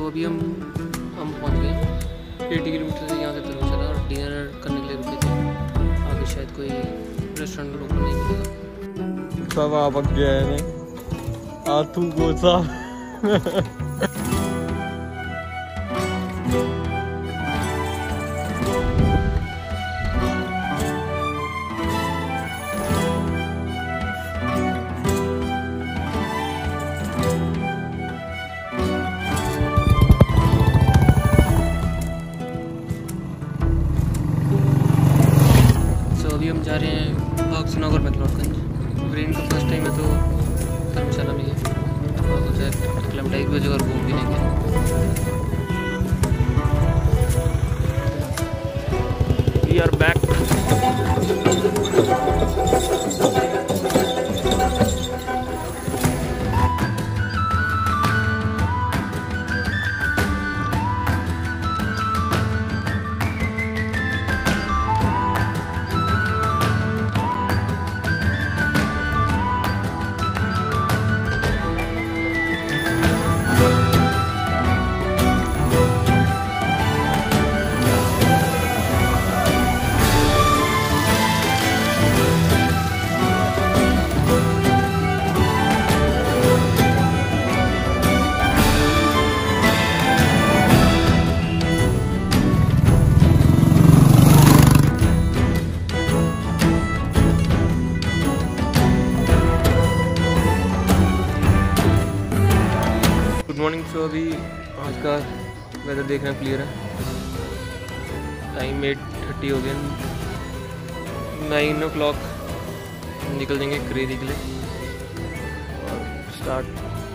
तो अभी हम पहुंच गए 80 किलोमीटर से यहाँ से धर्मशाला और डिनर करने के लिए रुके थे। आगे शायद कोई रेस्टोरेंट ओपन नहीं मिलेगा। सब आप गया है आतू गोसा अभी हम जा रहे हैं भागसुनागर मैक्लोडगंज। ब्रेन का फर्स्ट टाइम है तो धर्मशाला में है और सोचा किलोमीटर 1 बजे और घूम भी लेंगे। We are back. Good morning. So अभी आज का वेदर देखना क्लियर है। टाइम 8:30 हो गया। 9 o'clock निकल देंगे क्रेरी के लिए और स्टार्ट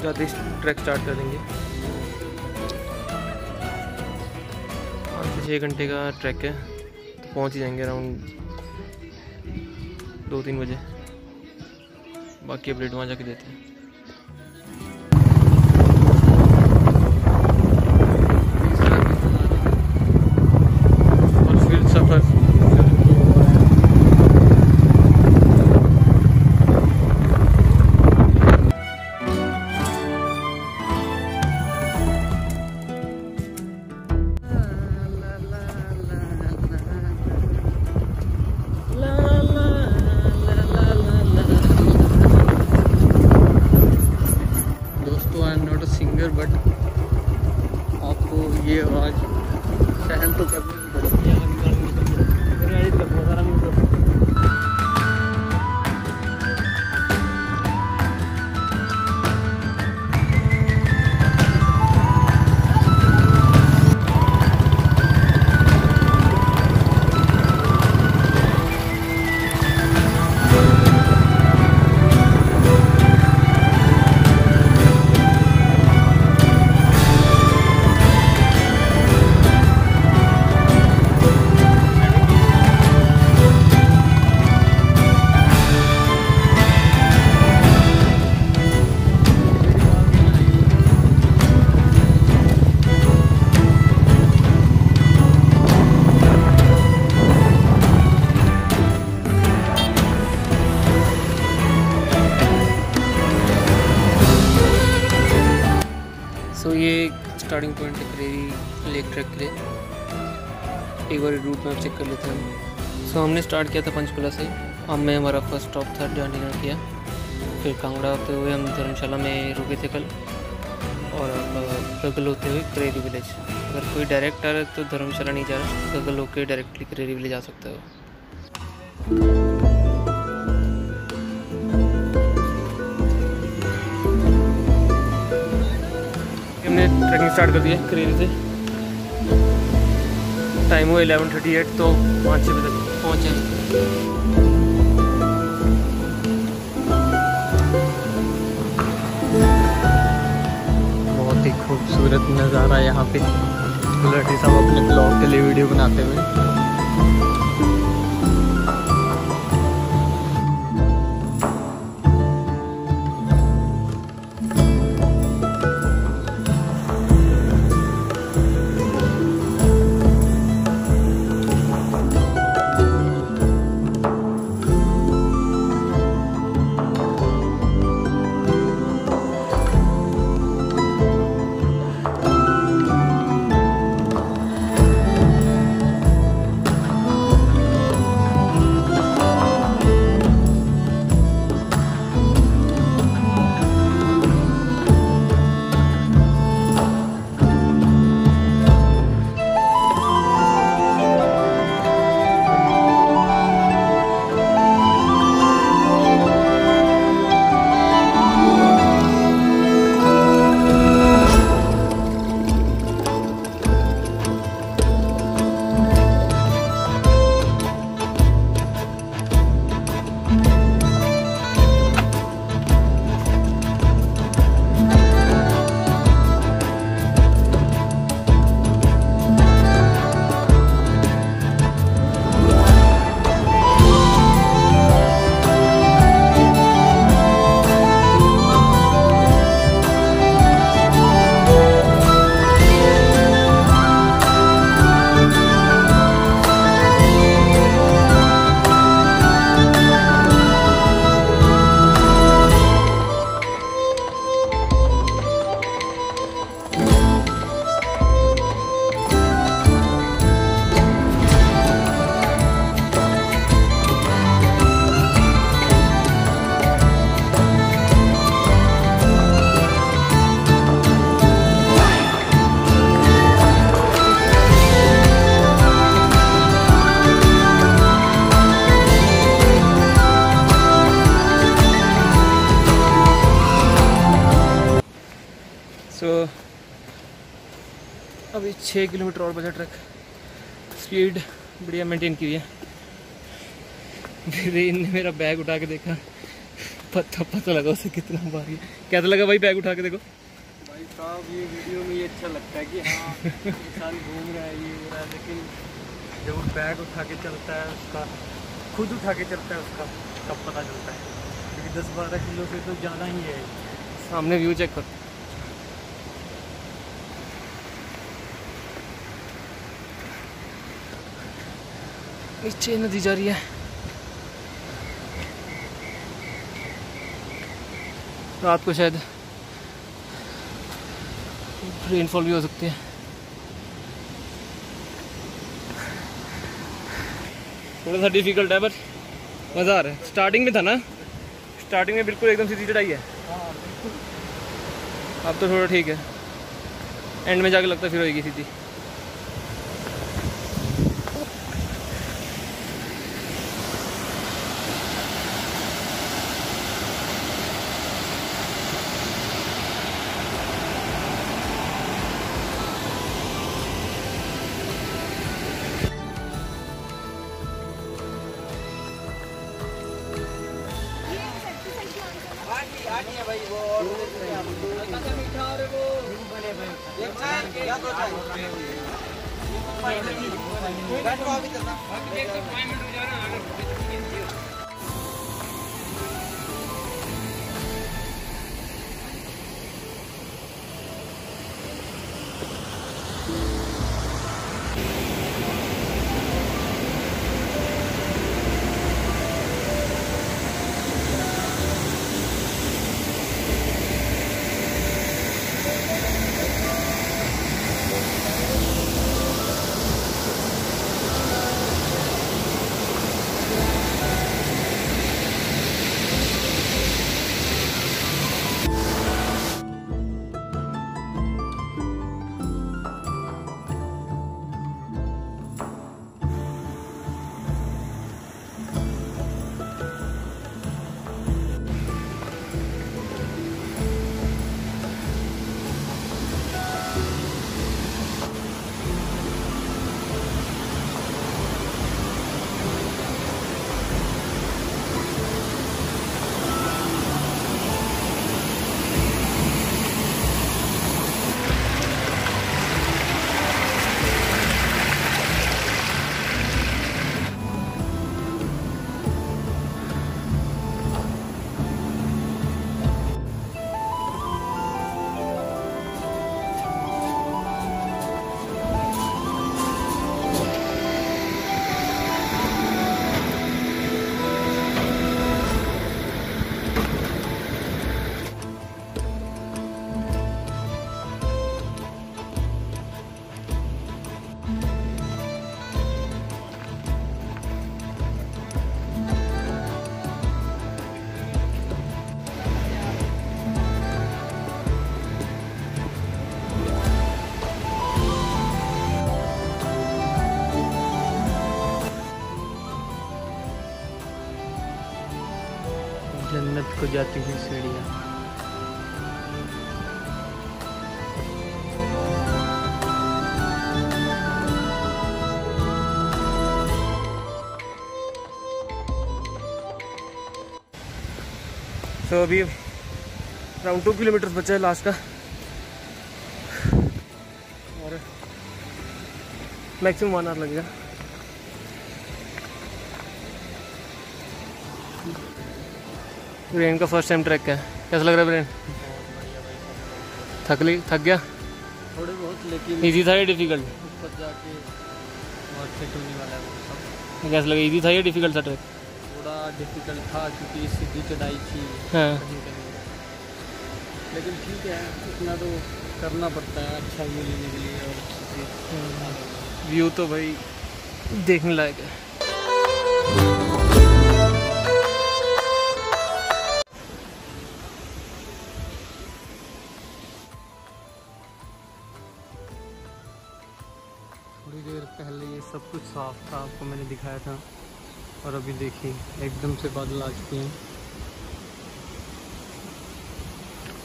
जाते ट्रैक स्टार्ट कर देंगे। 5 से 6 घंटे का ट्रैक है तो पहुंच ही जाएंगे अराउंड 2-3 बजे। बाकी अपडेट वहाँ जाके देते हैं। बट आपको ये आवाज़ सहन तो करनी पड़ेगी। सो ये स्टार्टिंग पॉइंट है क्रेरी लेक ट्रैक के लिए। एक बार रूट मैप चेक कर लेते हैं हम। सो हमने स्टार्ट किया था पंचकुला से। हमें हमारा फर्स्ट स्टॉप था, जहाँ डिनर किया। फिर कांगड़ा होते हुए हम धर्मशाला में रुके थे कल और गगल होते हुए क्रेरी विलेज। अगर कोई डायरेक्ट आ रहा है तो धर्मशाला नहीं जा रहा, गगल होकर डायरेक्टली क्रेरी विलेज आ सकता है। हमने ट्रैकिंग स्टार्ट कर दिया क्रेरी से। टाइम हुआ 11:38 तो 5-6 बजे तक पहुँचे। बहुत ही खूबसूरत नज़ारा यहाँ पे। बुलेटी साहब अपने ब्लॉग के लिए वीडियो बनाते हुए। सो अभी 6 किलोमीटर और बचा ट्रैक। स्पीड बढ़िया मेंटेन की है। फिर इनने मेरा बैग उठा के देखा, पता लगा उसे कितना भारी है। कैसा लगा भाई बैग उठा के? देखो भाई साहब, ये वीडियो में ये अच्छा लगता है कि हाँ इंसान घूम रहा है, ये हो रहा है, लेकिन जब वो बैग उठा के चलता है, उसका खुद उठा के चलता है, उसका तब पता चलता है, क्योंकि 10-12 किलो से तो ज़्यादा ही है। सामने व्यू चेक कर। नीचे नदी जा रही है। रात को शायद रेनफॉल भी हो सकती है। थोड़ा सा डिफिकल्ट है पर मज़ा आ रहा है। स्टार्टिंग में था ना, स्टार्टिंग में बिल्कुल एकदम सीधी चढ़ाई है। अब तो थोड़ा ठीक है, एंड में जाके लगता है फिर होगी सीधी। जन्नत को जाती हुई सीढ़ियाँ। तो अभी अराउंड 2 किलोमीटर बचा है लास्ट का, और मैक्सिमम 1 आवर लगेगा। ब्रेन का फर्स्ट टाइम ट्रैक है, कैसा लग रहा है ब्रेन? थक गया थोड़े बहुत, लेकिन इजी था या डिफिकल्ट? ऊपर जाके और सेट होने वाला है वो सब। कैसा लगा, इजी था या डिफिकल्ट था ट्रैक? थोड़ा डिफिकल्ट था क्योंकि सीधी चढ़ाई थी हाँ। कहीं कहीं, लेकिन ठीक है, इतना तो करना पड़ता है अच्छा व्यू लेने के लिए। और व्यू तो भाई देखने लायक है। थोड़ी देर पहले ये सब कुछ साफ था, आपको मैंने दिखाया था, और अभी देखिए एकदम से बादल आ चुके हैं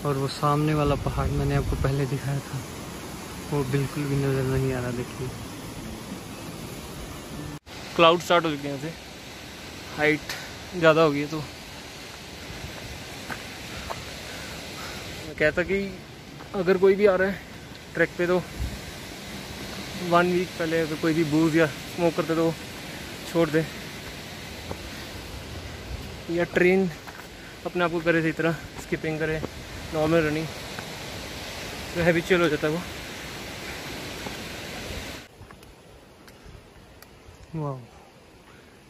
और वो सामने वाला पहाड़ मैंने आपको पहले दिखाया था, वो बिल्कुल भी नज़र नहीं आ रहा। देखिए क्लाउड स्टार्ट हो चुके हैं, ऐसे हाइट ज़्यादा हो गई है। तो मैं कहता कि अगर कोई भी आ रहा है ट्रैक पे तो 1 वीक पहले अगर कोई भी बूज या स्मोक करते तो छोड़ दे, या ट्रेन अपने आप को करे सही तरह, स्किपिंग करे, नॉर्मल रनिंग, तो हैबिचुअल हो जाता है वो। वाह,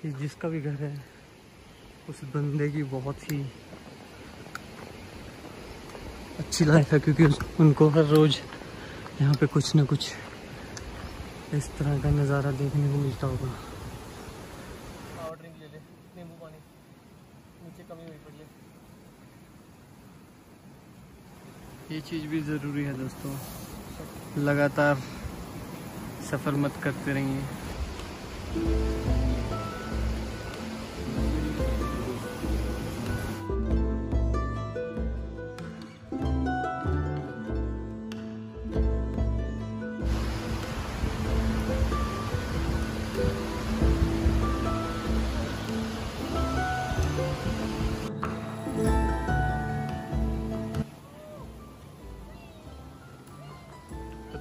ये जिसका भी घर है उस बंदे की बहुत ही अच्छी लाइफ है, क्योंकि उनको हर रोज़ यहाँ पे कुछ ना कुछ इस तरह का नज़ारा देखने को मिलता होगा। पावर ड्रिंक ले ले, नींबू पानी, नीचे कमी हुई पड़ी है। ये चीज़ भी ज़रूरी है दोस्तों, लगातार सफ़र मत करते रहिए।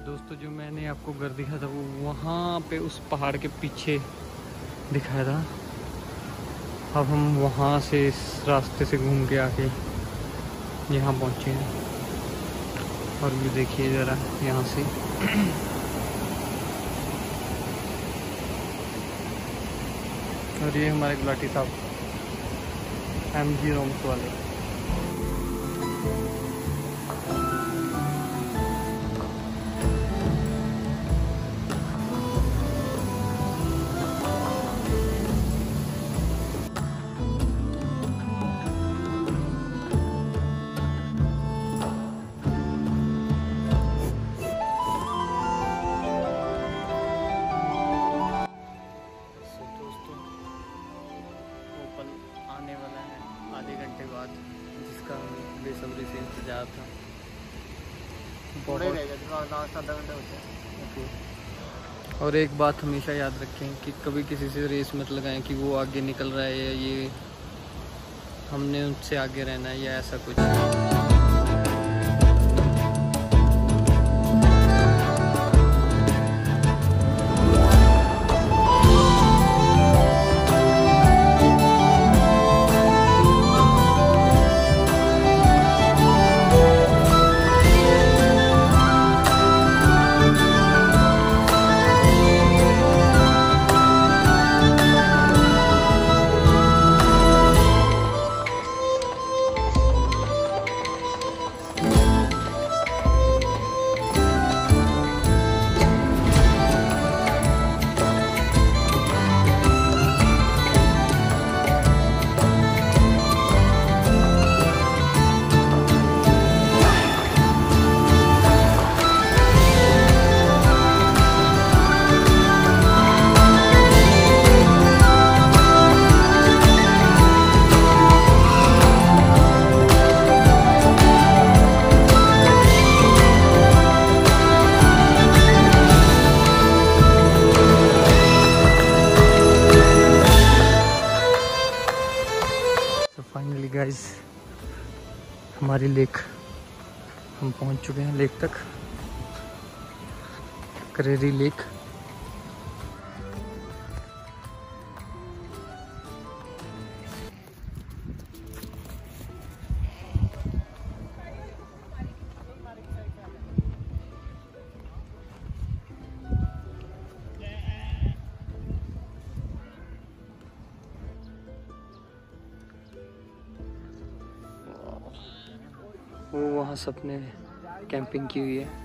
दोस्तों जो मैंने आपको घर दिखाया था वो वहाँ पे उस पहाड़ के पीछे दिखाया था। अब हम वहाँ से इस रास्ते से घूम के आके यहाँ पहुँचे हैं, और भी देखिए ज़रा यहाँ से। और ये हमारे गुलाटी साहब MG रोम्स वाले। बेसब्री से इंतजार था। और एक बात हमेशा याद रखें कि कभी किसी से रेस मत लगाएं कि वो आगे निकल रहा है या ये हमने उनसे आगे रहना है या ऐसा कुछ। फाइनली गाइस हमारी लेक, हम पहुंच चुके हैं लेक तक, करेरी लेक। वो वहाँ सबने कैंपिंग की हुई है।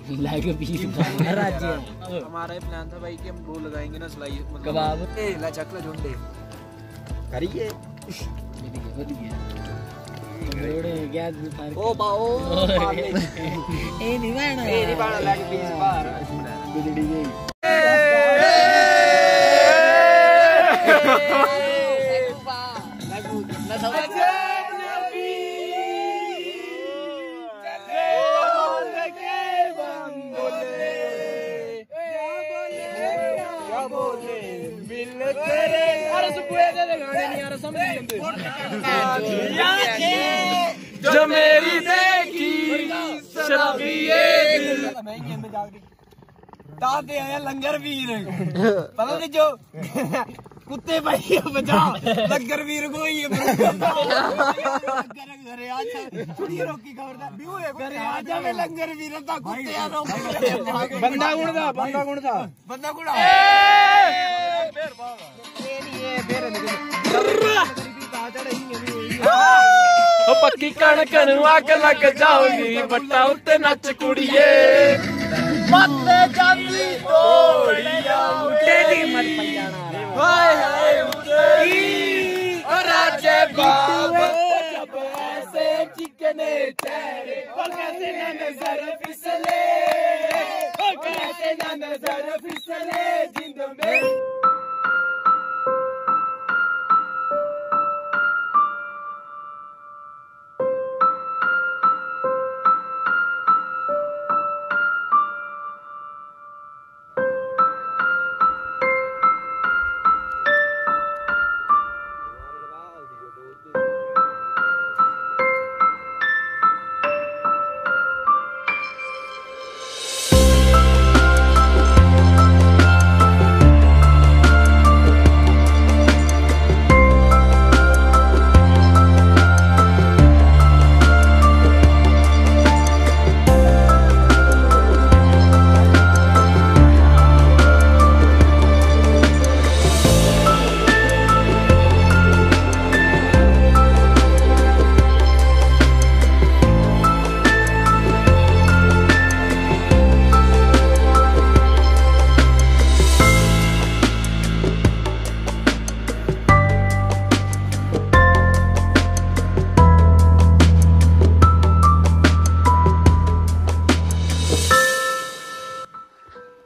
लाके 20 राज्य हमारा ही प्लान था भाई कि हम वो लगाएंगे ना सिलाई कबाब ला चकला झुंडे करिए जोड़े गैस भी फार ओ बाओ ए नहीं बाणा लाके 20 बार गुजड़ी गई जो मेरी देखी शराबी दादे आया लंगर वीर पता नहीं जो कुत्ते भाई बचा लंगर वीर को ही घरे आजा थोड़ी रोकी खबरदार घरे आजा में लंगर वीर था कुत्ते बंदा गुण था बंदा गुण पक्की कणक अग लग जाऊगी बट्टा उत्ते नच कुड़िए मत जाती तोड़िया तेरी मत पयाना हाय हाय उतरी राजे बाबा जब ऐसे चिकने चेहरे कैसे ना नजर फिसले कैसे ना नजर फिसले जिंद में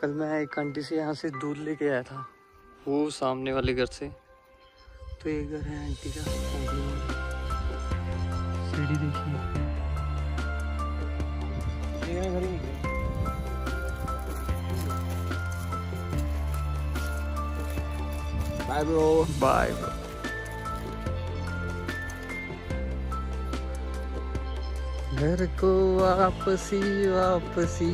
कल मैं एक आंटी से यहाँ से दूध लेके आया था, वो सामने वाले घर से। तो ये घर है आंटी का। सीढ़ी देखिए। Bye bro bye bro. घर को वापसी वापसी।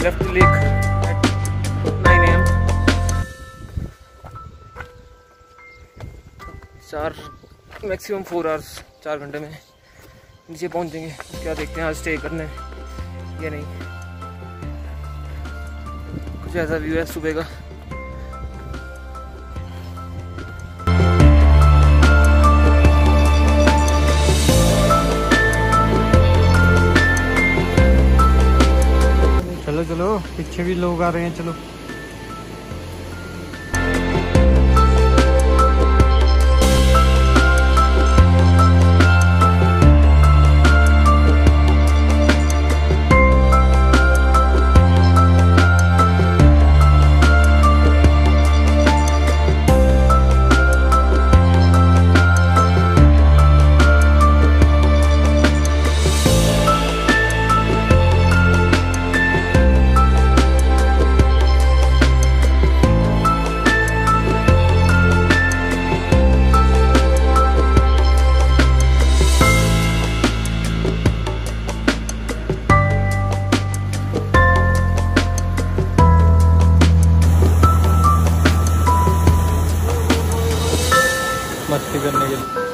left the lake at 9 AM. 4 maximum 4 hours 4 घंटे में नीचे पहुंच जाएंगे। क्या देखते हैं आज स्टे करने या नहीं। कुछ ऐसा व्यू है सुबह का। चलो चलो, पीछे भी लोग आ रहे हैं, चलो। मस्ती करने के लिए।